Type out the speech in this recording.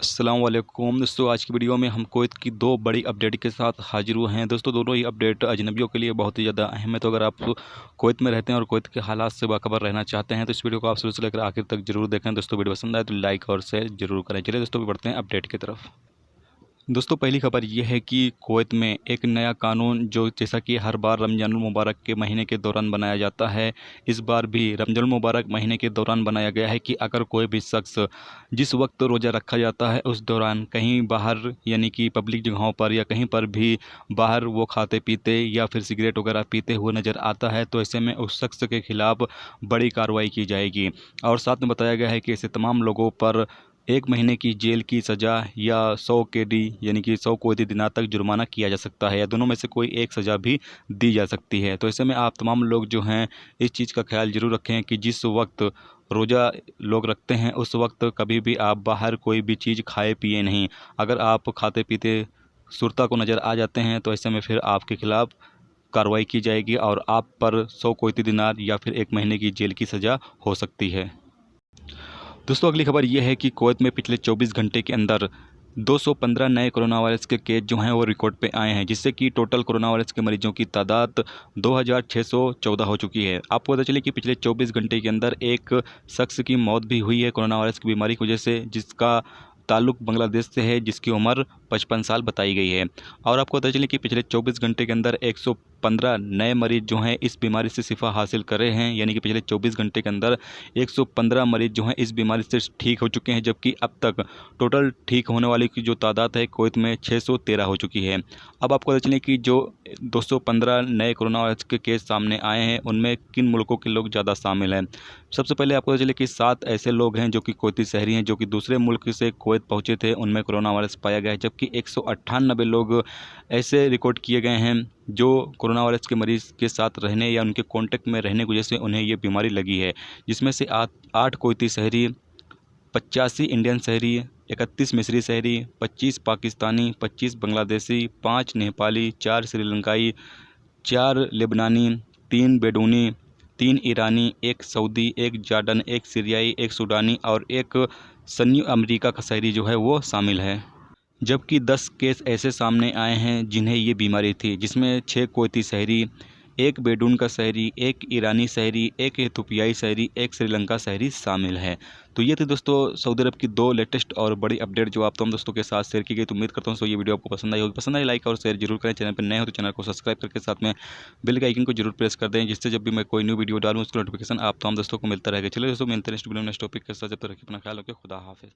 अस्सलामुअलैकुम दोस्तों, आज की वीडियो में हम कुवैत की दो बड़ी अपडेट के साथ हाजिर हुए हैं। दोस्तों, दोनों ही अपडेट अजनबियों के लिए बहुत ही ज़्यादा अहम है। तो अगर आप कुवैत में रहते हैं और कुवैत के हालात से बाखबर रहना चाहते हैं तो इस वीडियो को आप शुरू से लेकर आखिर तक जरूर देखें। दोस्तों, वीडियो पसंद आए तो लाइक और शेयर जरूर करें। चलिए दोस्तों, बढ़ते हैं अपडेट की तरफ। दोस्तों, पहली खबर यह है कि कुवैत में एक नया कानून, जो जैसा कि हर बार रमज़ानुल मुबारक के महीने के दौरान बनाया जाता है, इस बार भी रमज़ानुल मुबारक महीने के दौरान बनाया गया है कि अगर कोई भी शख्स जिस वक्त रोज़ा रखा जाता है उस दौरान कहीं बाहर यानी कि पब्लिक जगहों पर या कहीं पर भी बाहर वो खाते पीते या फिर सिगरेट वगैरह पीते हुए नज़र आता है तो ऐसे में उस शख्स के खिलाफ़ बड़ी कार्रवाई की जाएगी। और साथ में बताया गया है कि ऐसे तमाम लोगों पर 1 महीने की जेल की सज़ा या 100 केडी यानी कि 100 कुवैती दिनार तक जुर्माना किया जा सकता है या दोनों में से कोई एक सज़ा भी दी जा सकती है। तो ऐसे में आप तमाम लोग जो हैं इस चीज़ का ख्याल ज़रूर रखें कि जिस वक्त रोज़ा लोग रखते हैं उस वक्त कभी भी आप बाहर कोई भी चीज़ खाए पिए नहीं। अगर आप खाते पीते सुरता को नज़र आ जाते हैं तो ऐसे में फिर आपके खिलाफ़ कार्रवाई की जाएगी और आप पर 100 कुवैती दिनार या फिर 1 महीने की जेल की सज़ा हो सकती है। दोस्तों, अगली खबर यह है कि कुवैत में पिछले 24 घंटे के अंदर 215 नए कोरोना वायरस के केस जो हैं वो रिकॉर्ड पे आए हैं, जिससे कि टोटल कोरोना वायरस के मरीजों की तादाद 2614 हो चुकी है। आपको पता चले कि पिछले 24 घंटे के अंदर एक शख्स की मौत भी हुई है कोरोना वायरस की बीमारी की वजह से, जिसका ताल्लुक़ बांग्लादेश से है, जिसकी उम्र 55 साल बताई गई है। और आपको पता चले कि पिछले 24 घंटे के अंदर 115 नए मरीज़ जो हैं इस बीमारी से शिफा हासिल कर रहे हैं, यानी कि पिछले 24 घंटे के अंदर 115 मरीज़ जो हैं इस बीमारी से ठीक हो चुके हैं, जबकि अब तक टोटल ठीक होने वाले की जो तादाद है कुवैत में 613 हो चुकी है। अब आपको पता चले कि जो 215 नए कोरोना वायरस के केस सामने आए हैं उनमें किन मुल्कों के लोग ज़्यादा शामिल हैं। सबसे पहले आपको पता चले कि 7 ऐसे लोग हैं जो कि कुवैती शहरी हैं, जो कि दूसरे मुल्क से कुवैत पहुँचे थे, उनमें कोरोना वायरस पाया गया है, जबकि 198 लोग ऐसे रिकॉर्ड किए गए हैं जो कोरोना वायरस के मरीज़ के साथ रहने या उनके कांटेक्ट में रहने की वजह से उन्हें ये बीमारी लगी है, जिसमें से 8 कुवैती शहरी, 85 इंडियन शहरी, 31 मिस्री शहरी, 25 पाकिस्तानी, 25 बांग्लादेशी, 5 नेपाली, 4 श्रीलंकाई, 4 लेबनानी, 3 बेडूनी, 3 ईरानी, 1 सऊदी, 1 जॉर्डन, 1 सीरियाई, 1 सूडानी और 1 सन्नी अमेरिका का शहरी जो है वो शामिल है। जबकि 10 केस ऐसे सामने आए हैं जिन्हें ये बीमारी थी, जिसमें 6 कुवैती शहरी, 1 बेडून का शहरी, 1 ईरानी शहरी, 1 इथियोपियाई शहरी, 1 श्रीलंका शहरी शामिल है। तो ये थी दोस्तों सऊदी अरब की 2 लेटेस्ट और बड़ी अपडेट जो आप तमाम दोस्तों के साथ शेयर की गई। तो उम्मीद करता हूँ ये वीडियो आपको पसंद आई होगी। पसंद आई लाइक और शेयर जरूर करें। चैनल पर नए हो तो चैनल को सब्सक्राइब करके साथ में बेल के आइकन को जरूर प्रेस कर दें, जिससे जब भी मैं कोई न्यू वीडियो डालूँ उसका नोटिफिकेशन आप तमाम दोस्तों को मिलता रहेगा। चलिए दोस्तों, मिलते हैं नेक्स्ट वीडियो में नेक्स्ट टॉपिक के साथ। जब तक रखिए अपना ख्याल रखिए। खुदा हाफिज़।